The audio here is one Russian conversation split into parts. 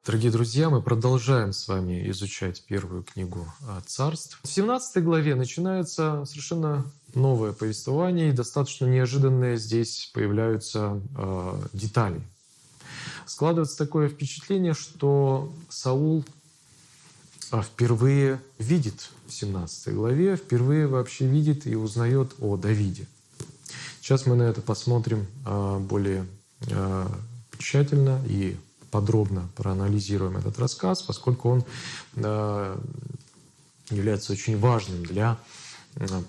Дорогие друзья, мы продолжаем с вами изучать первую книгу Царств. В 17 главе начинается совершенно новое повествование, и достаточно неожиданные здесь появляются детали. Складывается такое впечатление, что Саул впервые видит в 17 главе, впервые вообще видит и узнает о Давиде. Сейчас мы на это посмотрим более тщательно и подробно проанализируем этот рассказ, поскольку он является очень важным для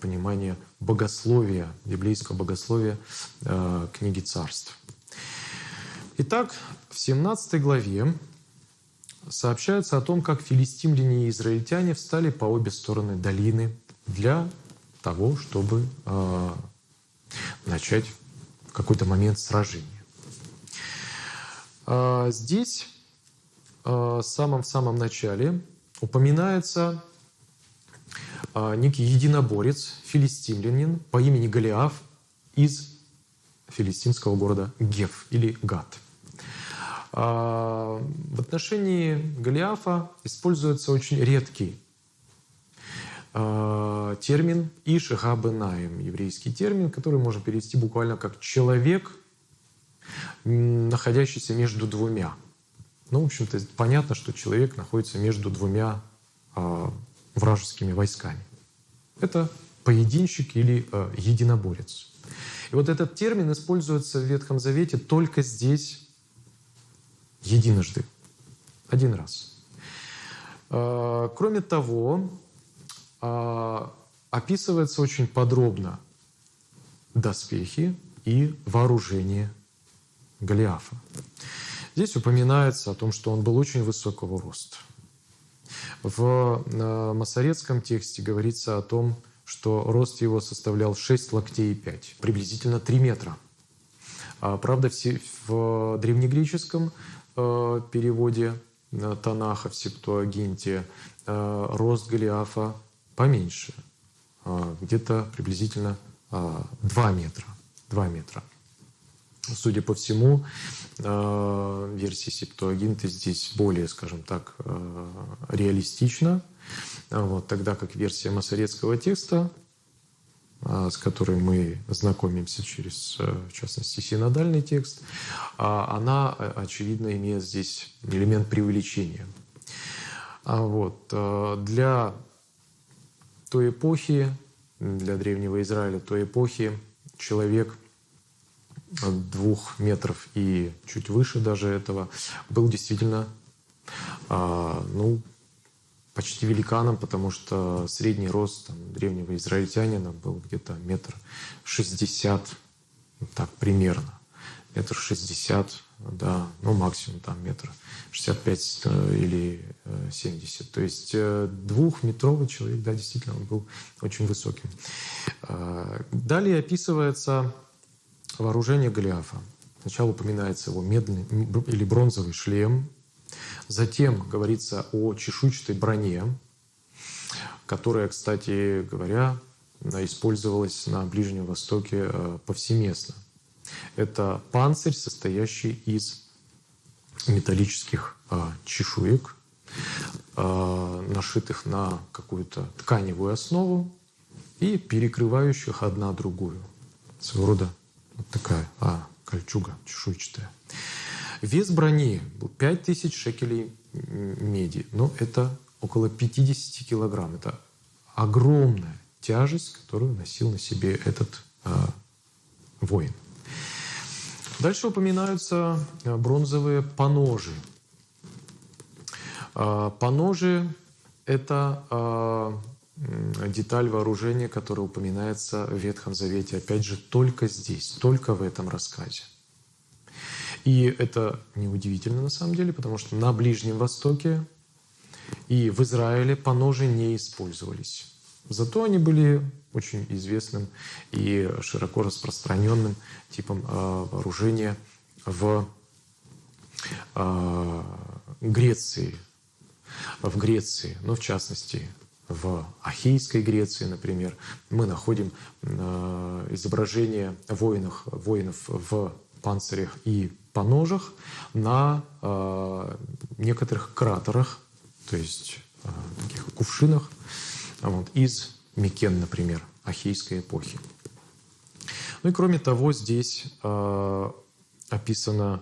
понимания богословия, библейского богословия книги Царств. Итак, в 17 главе сообщается о том, как филистимляне и израильтяне встали по обе стороны долины для того, чтобы начать в какой-то момент сражения. Здесь в самом начале упоминается некий единоборец, филистимлянин по имени Голиаф из филистимского города Геф или Гат. В отношении Голиафа используется очень редкий термин «иш-га-бенаим», еврейский термин, который можно перевести буквально как «человек, находящийся между двумя». Ну, в общем-то, понятно, что человек находится между двумя вражескими войсками. Это поединщик или единоборец. И вот этот термин используется в Ветхом Завете только здесь единожды, один раз. Кроме того, описывается очень подробно доспехи и вооружение Голиафа. Здесь упоминается о том, что он был очень высокого роста. В масоретском тексте говорится о том, что рост его составлял 6 локтей и 5, приблизительно 3 метра. Правда, в древнегреческом переводе Танаха в Септуагинте рост Голиафа поменьше, где-то приблизительно 2 метра. 2 метра. Судя по всему, версия Септуагинты здесь более, скажем так, реалистична, тогда как версия масоретского текста, с которой мы знакомимся через, в частности, синодальный текст, она, очевидно, имеет здесь элемент преувеличения. Для той эпохи, для Древнего Израиля той эпохи, человек 2 метров и чуть выше даже этого был действительно почти великаном, потому что средний рост древнего израильтянина был где-то 1,60 м, так примерно. 1,60 м, да, максимум 1,65 м или 70 м. То есть 2-метровый человек, да, действительно, он был очень высоким. Далее описывается вооружение Голиафа. Сначала упоминается его медный или бронзовый шлем. Затем говорится о чешуйчатой броне, которая, кстати говоря, использовалась на Ближнем Востоке повсеместно. Это панцирь, состоящий из металлических чешуек, нашитых на какую-то тканевую основу и перекрывающих одна другую. Своего рода вот такая кольчуга чешуйчатая. Вес брони был 5000 шекелей меди. Это около 50 килограмм. Это огромная тяжесть, которую носил на себе этот воин. Дальше упоминаются бронзовые поножи. Поножи — это деталь вооружения, которая упоминается в Ветхом Завете, опять же, только здесь, только в этом рассказе. И это неудивительно на самом деле, потому что на Ближнем Востоке и в Израиле поножи не использовались. Зато они были очень известным и широко распространенным типом вооружения в Греции. В Греции, в частности, в Ахейской Греции, например, мы находим изображения воинов в панцирях и поножах на некоторых кратерах, то есть таких кувшинах, из Микен, например, Ахейской эпохи. Ну и кроме того, здесь описано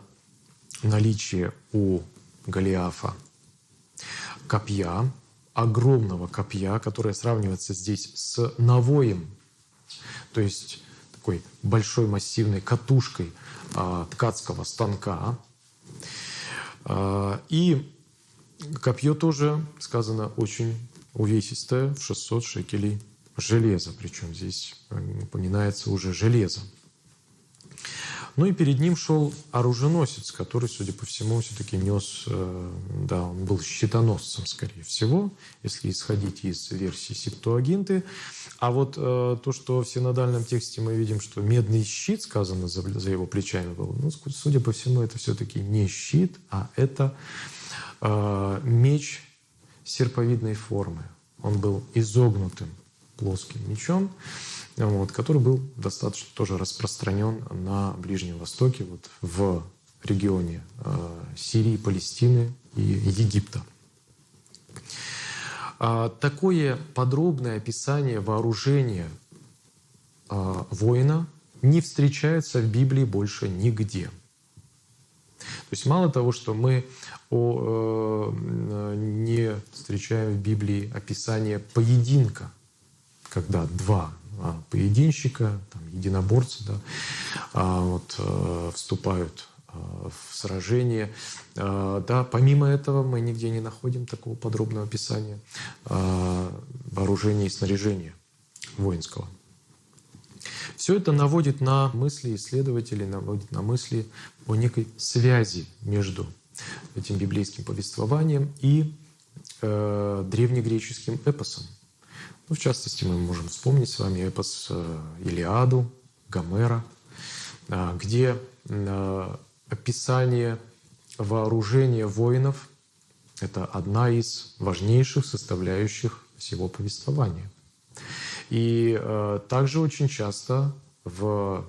наличие у Голиафа копья, огромного копья, которое сравнивается здесь с навоем, то есть такой большой массивной катушкой ткацкого станка. И копье тоже, сказано, очень увесистое, в 600 шекелей железа, причем здесь упоминается уже железо. Ну и перед ним шел оруженосец, который, судя по всему, все-таки нес, да, он был щитоносцем, скорее всего, если исходить из версии Септуагинты. А вот то, что в синодальном тексте мы видим, что медный щит, сказано, за его плечами был, ну, судя по всему, это все-таки не щит, а это меч серповидной формы. Он был изогнутым плоским мечом, который был достаточно тоже распространен на Ближнем Востоке, в регионе Сирии, Палестины и Египта. Такое подробное описание вооружения воина не встречается в Библии больше нигде. То есть мало того, что мы не встречаем в Библии описание поединка, когда два поединщика, единоборцы, вступают в сражение. Да, помимо этого мы нигде не находим такого подробного описания вооружения и снаряжения воинского. Все это наводит на мысли исследователей, наводит на мысли о некой связи между этим библейским повествованием и древнегреческим эпосом. Ну, в частности, мы можем вспомнить с вами эпос Илиаду, Гомера, где описание вооружения воинов — это одна из важнейших составляющих всего повествования. И также очень часто в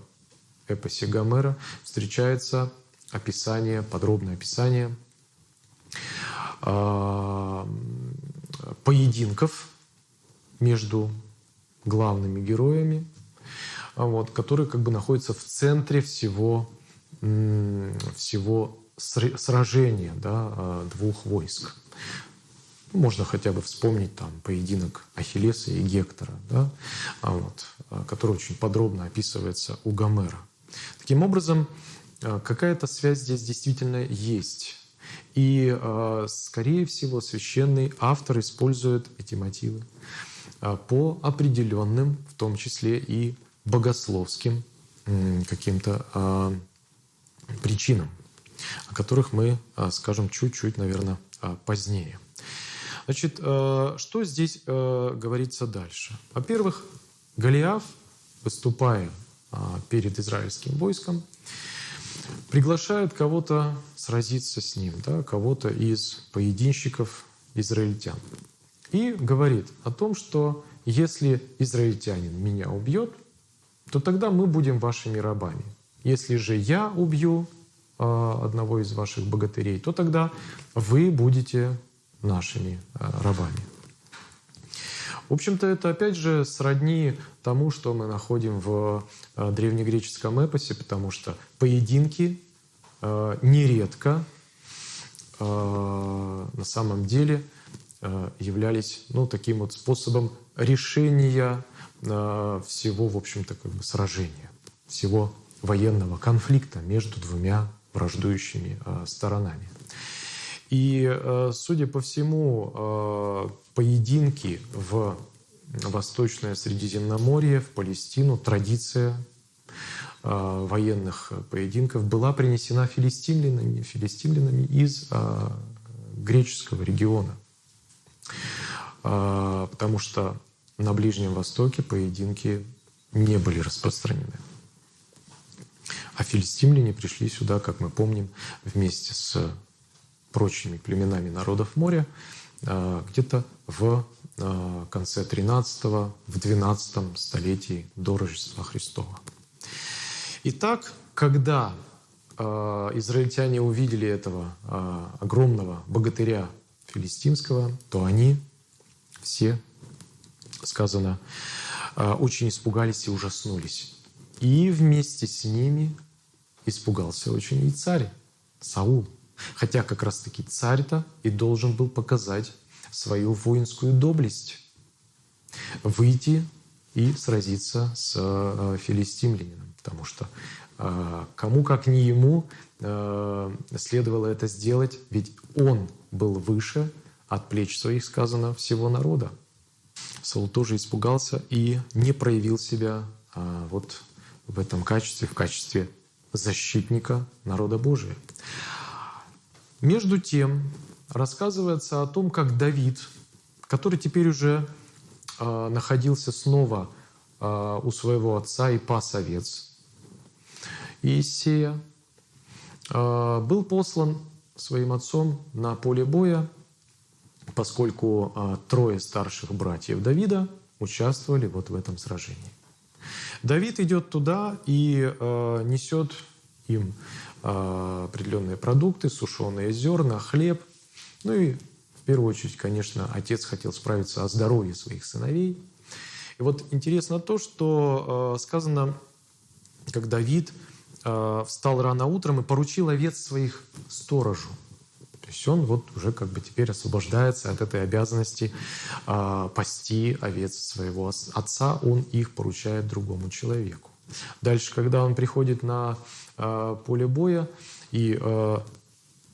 эпосе Гомера встречается описание, подробное описание поединков между главными героями, которые находятся в центре всего сражения, да, двух войск. Можно хотя бы вспомнить поединок Ахиллеса и Гектора, да, который очень подробно описывается у Гомера. Таким образом, какая-то связь здесь действительно есть. И, скорее всего, священный автор использует эти мотивы по определенным, в том числе и богословским каким-то причинам, о которых мы скажем чуть-чуть, наверное, позднее. Значит, что здесь говорится дальше? Во-первых, Голиаф, выступая перед израильским войском, приглашает кого-то сразиться с ним, да, кого-то из поединщиков израильтян. И говорит о том, что если израильтянин меня убьет, то тогда мы будем вашими рабами. Если же я убью одного из ваших богатырей, то тогда вы будете нашими рабами. В общем-то, это опять же сродни тому, что мы находим в древнегреческом эпосе, потому что поединки нередко на самом деле являлись таким вот способом решения всего, в общем-то, сражения, всего военного конфликта между двумя враждующими сторонами. И, судя по всему, поединки в Восточное Средиземноморье, в Палестину, традиция военных поединков была принесена филистимлянами из греческого региона. Потому что на Ближнем Востоке поединки не были распространены. А филистимляне пришли сюда, как мы помним, вместе с прочими племенами народов моря где-то в конце 13-го, в 12-м столетии до Рождества Христова. Итак, когда израильтяне увидели этого огромного богатыря филистимского, то они все, сказано, очень испугались и ужаснулись. И вместе с ними испугался очень и царь Саул. Хотя как раз-таки царь-то и должен был показать свою воинскую доблесть, выйти и сразиться с филистимлянином. Потому что кому, как не ему, следовало это сделать, ведь он был выше от плеч своих, сказано, всего народа. Саул тоже испугался и не проявил себя вот в этом качестве, в качестве защитника народа Божия. Между тем рассказывается о том, как Давид, который теперь уже находился снова у своего отца и пас овец Иессея, был послан своим отцом на поле боя, поскольку трое старших братьев Давида участвовали вот в этом сражении. Давид идет туда и несет им определенные продукты, сушеные зерна, хлеб. Ну и в первую очередь, конечно, отец хотел справиться о здоровье своих сыновей. И вот интересно то, что сказано, как Давид встал рано утром и поручил овец своих сторожу. То есть он вот уже как бы теперь освобождается от этой обязанности пасти овец своего отца, он их поручает другому человеку. Дальше, когда он приходит на поле боя и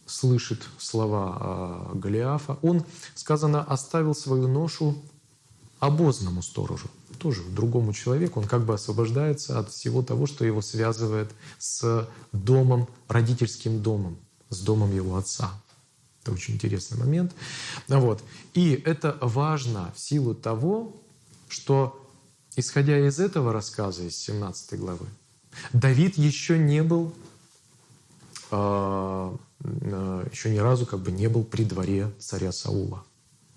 слышит слова Голиафа, он, сказано, оставил свою ношу обозному сторожу, тоже другому человеку. Он как бы освобождается от всего того, что его связывает с домом, родительским домом, с домом его отца. Это очень интересный момент. Вот. И это важно в силу того, что, исходя из этого рассказа, из 17 главы, Давид еще не был, еще ни разу как бы не был при дворе царя Саула.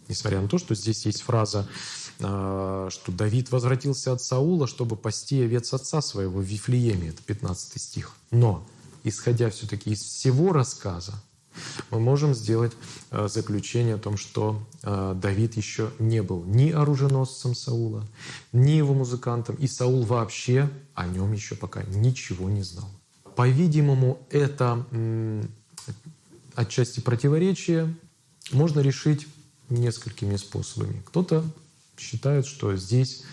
Несмотря на то, что здесь есть фраза, что Давид возвратился от Саула, чтобы пасти овец отца своего в Вифлееме. Это 15 стих. Но, исходя все-таки из всего рассказа, мы можем сделать заключение о том, что Давид еще не был ни оруженосцем Саула, ни его музыкантом, и Саул вообще о нем еще пока ничего не знал. По-видимому, это отчасти противоречие можно решить несколькими способами. Кто-то считает, что здесь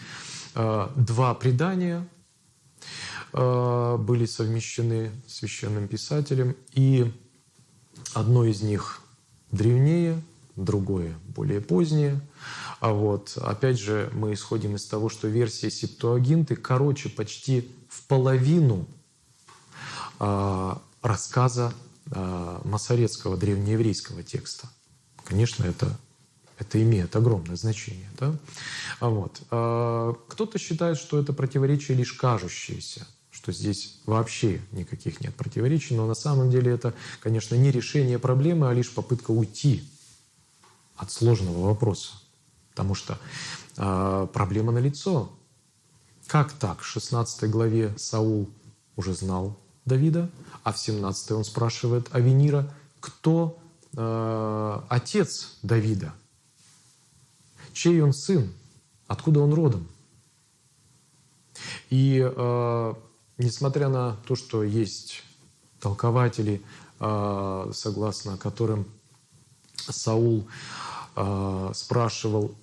два предания были совмещены священным писателем, и одно из них древнее, другое более позднее. А вот опять же мы исходим из того, что версия Септуагинты короче почти в половину рассказа масоретского древнееврейского текста. Конечно, это имеет огромное значение. Да? Вот. Кто-то считает, что это противоречие лишь кажущееся, что здесь вообще никаких нет противоречий, но на самом деле это, конечно, не решение проблемы, а лишь попытка уйти от сложного вопроса. Потому что проблема налицо. Как так? В 16 главе Саул уже знал Давида, а в 17 он спрашивает Авенира, кто отец Давида, чей он сын, откуда он родом. И несмотря на то, что есть толкователи, согласно которым Саул спрашивал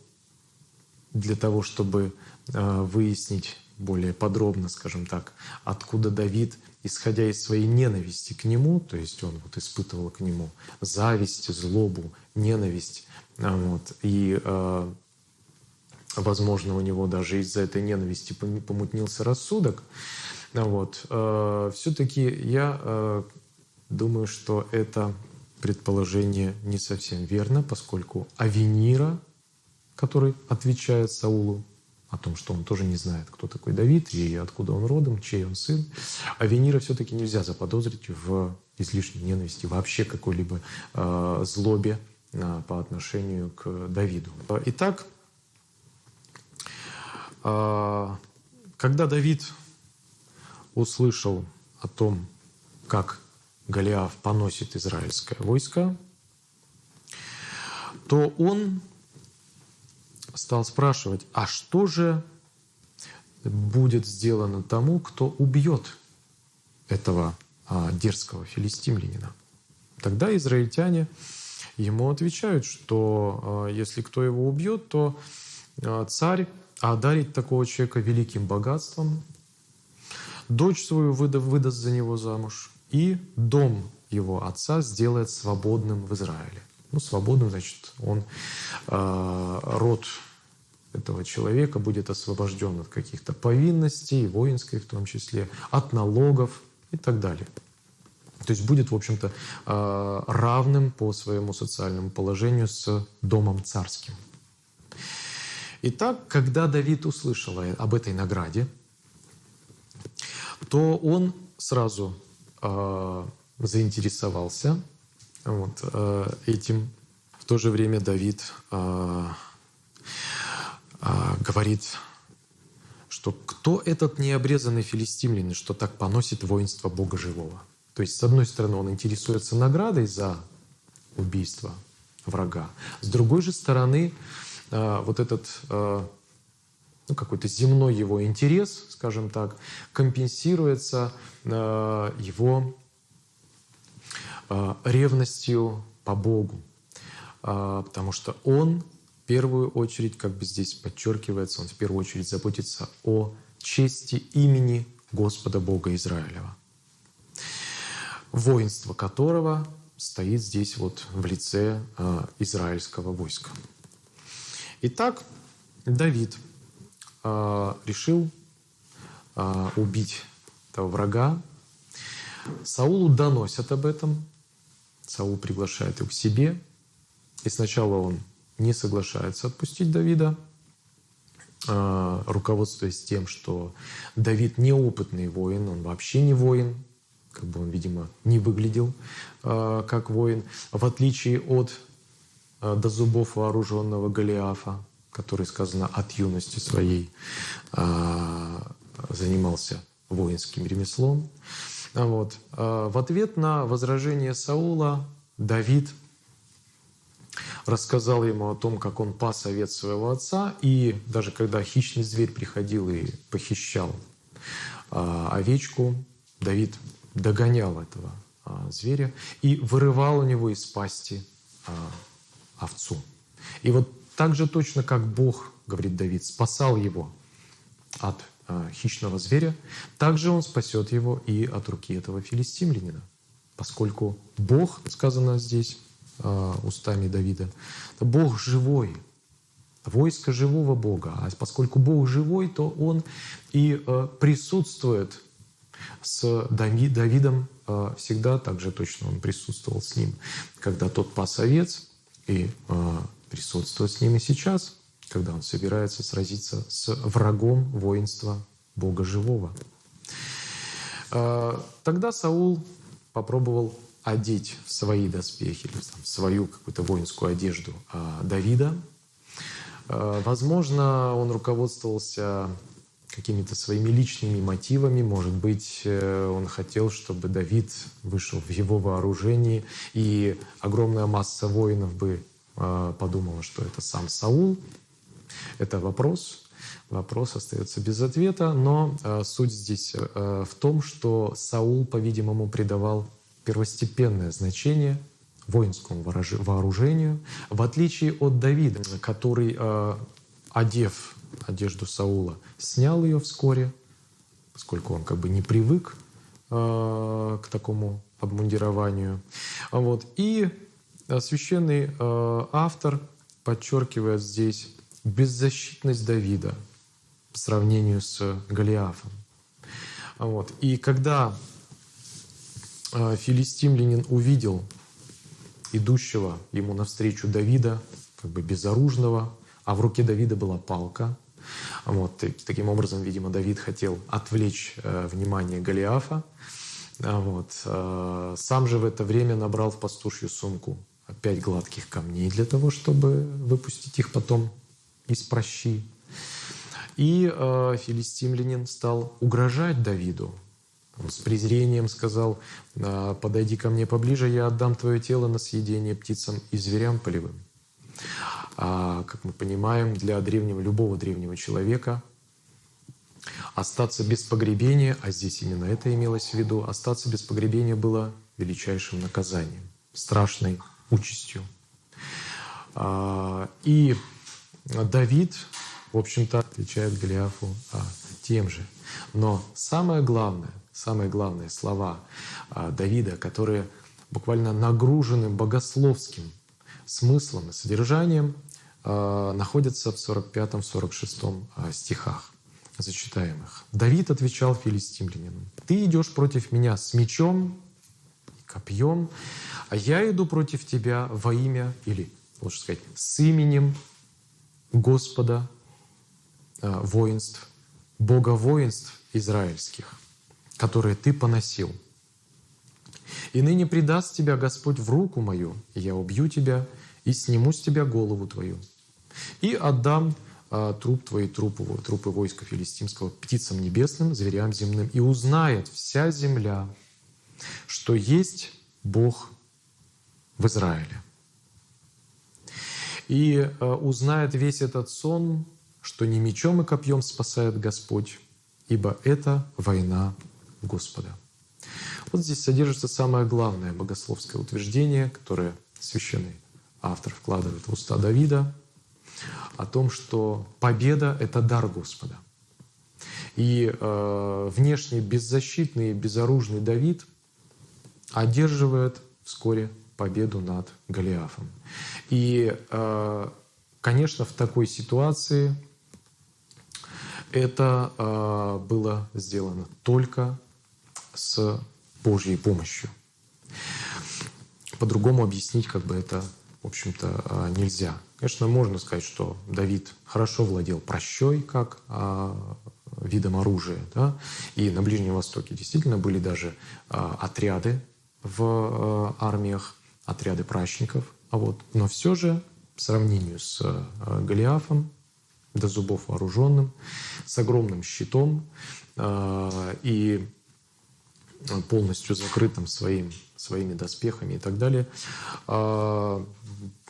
для того, чтобы выяснить более подробно, скажем так, откуда Давид, исходя из своей ненависти к нему, то есть он вот испытывал к нему зависть, злобу, ненависть, вот, и, возможно, у него даже из-за этой ненависти помутнился рассудок, вот, все-таки я думаю, что это предположение не совсем верно, поскольку Авенира, который отвечает Саулу о том, что он тоже не знает, кто такой Давид и откуда он родом, чей он сын, Авенира все-таки нельзя заподозрить в излишней ненависти, вообще какой-либо злобе по отношению к Давиду. Итак, когда Давид услышал о том, как Голиаф поносит израильское войско, то он стал спрашивать, а что же будет сделано тому, кто убьет этого дерзкого филистимлянина? Тогда израильтяне ему отвечают, что если кто его убьет, то царь одарит такого человека великим богатством, дочь свою выдаст за него замуж, и дом его отца сделает свободным в Израиле. Ну, свободным, значит, род этого человека будет освобожден от каких-то повинностей, воинской в том числе, от налогов и так далее. То есть будет, в общем-то, равным по своему социальному положению с домом царским. Итак, когда Давид услышал об этой награде, то он сразу заинтересовался этим. В то же время Давид говорит, что кто этот необрезанный филистимлянин, что так поносит воинство Бога живого. То есть, с одной стороны, он интересуется наградой за убийство врага. С другой же стороны, вот этот какой-то земной его интерес, скажем так, компенсируется его ревностью по Богу. Потому что он в первую очередь, как бы здесь подчеркивается, он в первую очередь заботится о чести имени Господа Бога Израилева, воинство которого стоит здесь вот в лице израильского войска. Итак, Давид решил убить этого врага. Саулу доносят об этом. Саул приглашает его к себе. И сначала он не соглашается отпустить Давида, руководствуясь тем, что Давид неопытный воин, он вообще не воин, как бы он, видимо, не выглядел как воин, в отличие от до зубов вооруженного Голиафа, который, сказано, от юности своей занимался воинским ремеслом. В ответ на возражение Саула Давид рассказал ему о том, как он пас овец своего отца, и даже когда хищный зверь приходил и похищал овечку, Давид догонял этого зверя и вырывал у него из пасти овцу. И вот так же точно, как Бог, говорит Давид, спасал его от хищного зверя, также он спасет его и от руки этого филистимлянина. Поскольку Бог, сказано здесь устами Давида, это Бог живой, войско живого Бога. А поскольку Бог живой, то Он и присутствует с Давидом всегда, так же точно Он присутствовал с ним, когда тот пас овец, и присутствует с ним и сейчас, когда он собирается сразиться с врагом воинства Бога живого. Тогда Саул попробовал одеть в свои доспехи, или в свою какую-то воинскую одежду Давида. Возможно, он руководствовался какими-то своими личными мотивами. Может быть, он хотел, чтобы Давид вышел в его вооружении, и огромная масса воинов бы подумала, что это сам Саул. Это вопрос. Вопрос остается без ответа, но суть здесь в том, что Саул, по-видимому, придавал первостепенное значение воинскому вооружению, в отличие от Давида, который, одев одежду Саула, снял ее вскоре, поскольку он как бы не привык к такому обмундированию. И священный автор подчеркивает здесь беззащитность Давида по сравнению с Голиафом. И когда филистимлянин увидел идущего ему навстречу Давида, как бы безоружного, а в руке Давида была палка. Таким образом, видимо, Давид хотел отвлечь внимание Голиафа. Сам же в это время набрал в пастушью сумку 5 гладких камней для того, чтобы выпустить их потом из пращи. И филистимлянин стал угрожать Давиду. Он с презрением сказал: «Подойди ко мне поближе, я отдам твое тело на съедение птицам и зверям полевым». Как мы понимаем, для любого древнего человека остаться без погребения, а здесь именно это имелось в виду, остаться без погребения было величайшим наказанием, страшной участью. И Давид, в общем-то, отвечает Голиафу тем же. Но самое главное слова Давида, которые буквально нагружены богословским смыслом и содержанием, находятся в 45-46 стихах. Зачитаем их. «Давид отвечал филистимлянину: «Ты идешь против меня с мечом и копьем, а я иду против тебя во имя, или лучше сказать, с именем Господа воинств, Бога воинств израильских, которые ты поносил. И ныне предаст тебя Господь в руку мою, и я убью тебя, и сниму с тебя голову твою, и отдам труп твои, трупы войска филистимского птицам небесным, зверям земным, и узнает вся земля, что есть Бог в Израиле. И узнает весь этот сон, что не мечом и копьем спасает Господь, ибо это война Господа». Вот здесь содержится самое главное богословское утверждение, которое священный автор вкладывает в уста Давида, о том, что победа — это дар Господа. И внешне беззащитный и безоружный Давид одерживает вскоре победу над Голиафом. И, конечно, в такой ситуации это было сделано только с Божьей помощью. По-другому объяснить это, в общем-то, нельзя. Конечно, можно сказать, что Давид хорошо владел пращой как видом оружия. Да? И на Ближнем Востоке действительно были даже отряды в армиях, отряды пращников. Но все же в сравнении с Голиафом, до зубов вооруженным, с огромным щитом и полностью закрытым своими доспехами и так далее,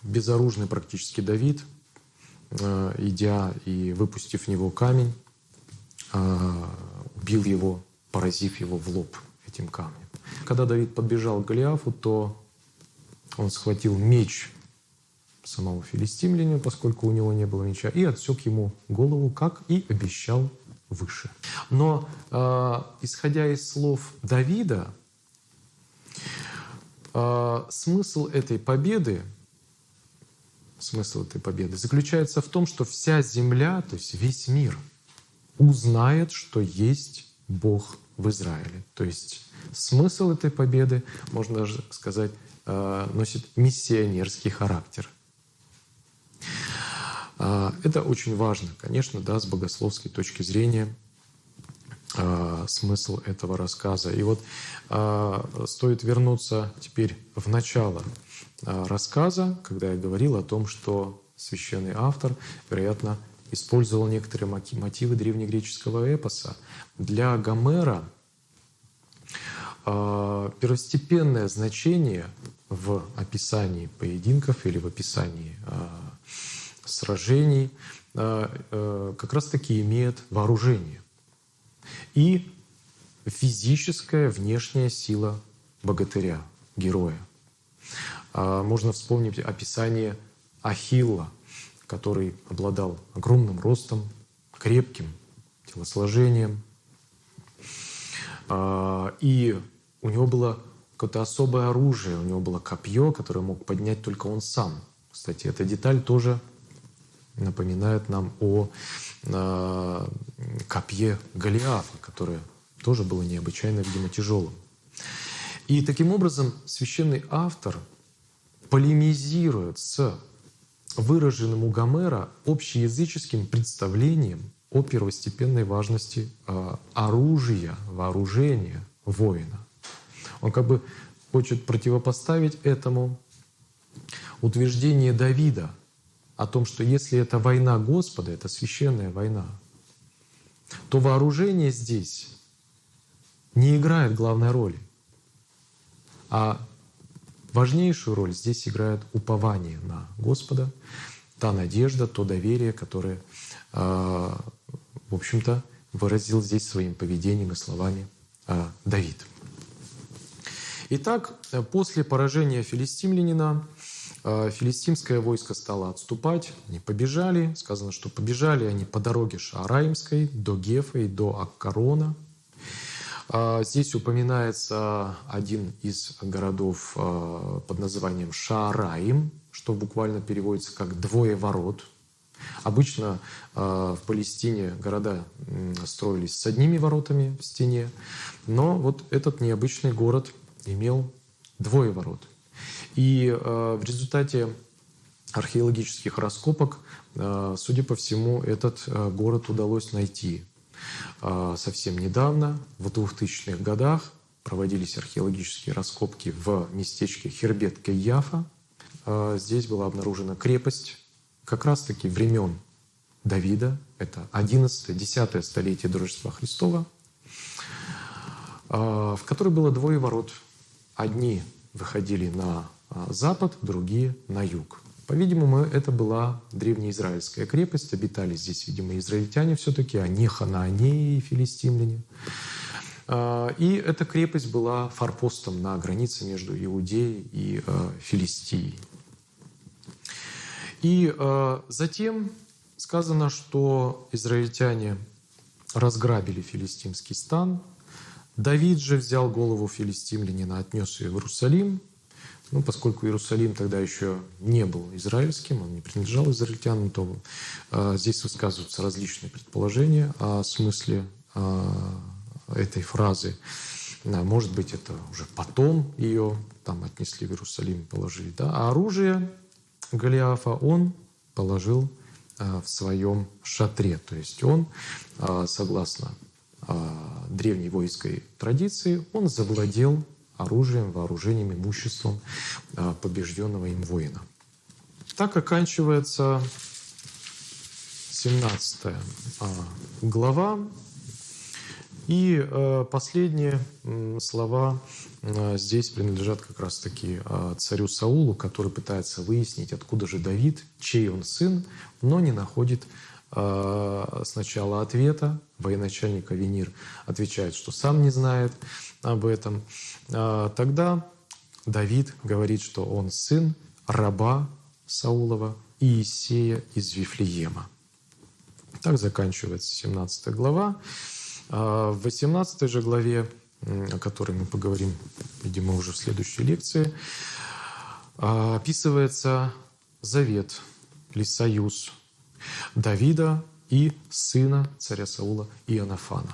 безоружный практически Давид, идя и выпустив в него камень, убил его, поразив его в лоб этим камнем. Когда Давид подбежал к Голиафу, то он схватил меч самого филистимлянина, поскольку у него не было меча, и отсек ему голову, как и обещал выше. Но, исходя из слов Давида, смысл этой победы заключается в том, что вся земля, то есть весь мир, узнает, что есть Бог в Израиле. То есть смысл этой победы, можно даже сказать, носит миссионерский характер. Это очень важно, конечно, с богословской точки зрения, смысл этого рассказа. И стоит вернуться теперь в начало рассказа, когда я говорил о том, что священный автор, вероятно, использовал некоторые мотивы древнегреческого эпоса. Для Гомера первостепенное значение в описании поединков или в описании сражений как раз-таки имеет вооружение и физическая внешняя сила богатыря, героя. Можно вспомнить описание Ахилла, который обладал огромным ростом, крепким телосложением, и у него было какое-то особое оружие, у него было копье, которое мог поднять только он сам. Кстати, эта деталь тоже напоминает нам о копье Голиафа, которое тоже было необычайно, видимо, тяжелым. И таким образом священный автор полемизирует с выраженным у Гомера общеязыческим представлением о первостепенной важности оружия, вооружения воина. Он хочет противопоставить этому утверждение Давида о том, что если это война Господа, это священная война, то вооружение здесь не играет главной роли. А важнейшую роль здесь играет упование на Господа, та надежда, то доверие, которое, в общем-то, выразил здесь своим поведением и словами Давид. Итак, после поражения филистимлянина филистимское войско стало отступать, они побежали. Сказано, что побежали они по дороге Шаараимской до Гефа и до Аккарона. Здесь упоминается один из городов под названием Шаараим, что буквально переводится как «двое ворот». Обычно в Палестине города строились с одними воротами в стене, но вот этот необычный город имел двое ворот. И в результате археологических раскопок, судя по всему, этот город удалось найти. Совсем недавно, в 2000-х годах, проводились археологические раскопки в местечке Хербет-Кайяфа. Здесь была обнаружена крепость как раз-таки времен Давида. Это 11-10 столетие до Рождества Христова, в которой было двое ворот. Одни выходили на запад, другие на юг. По-видимому, это была древнеизраильская крепость. Обитали здесь, видимо, израильтяне все-таки, а не ханаанеи и филистимляне. И эта крепость была форпостом на границе между Иудеей и Филистией. И затем сказано, что израильтяне разграбили филистимский стан. Давид же взял голову филистимлянина, отнес ее в Иерусалим. Поскольку Иерусалим тогда еще не был израильским, он не принадлежал израильтянам, то здесь высказываются различные предположения о смысле этой фразы. Может быть, это уже потом ее там отнесли в Иерусалим и положили. Да? А оружие Голиафа он положил в своем шатре. То есть он, согласно древней воинской традиции, он завладел оружием, вооружением, имуществом побежденного им воина. Так оканчивается 17 глава. И последние слова здесь принадлежат как раз-таки царю Саулу, который пытается выяснить, откуда же Давид, чей он сын, но не находит сначала ответа. Военачальник Авенир отвечает, что сам не знает об этом. Тогда Давид говорит, что он сын раба Саулова Иисея из Вифлеема. Так заканчивается 17 глава. В 18 же главе, о которой мы поговорим, видимо, уже в следующей лекции, описывается завет или союз Давида и сына царя Саула Иоаннафана.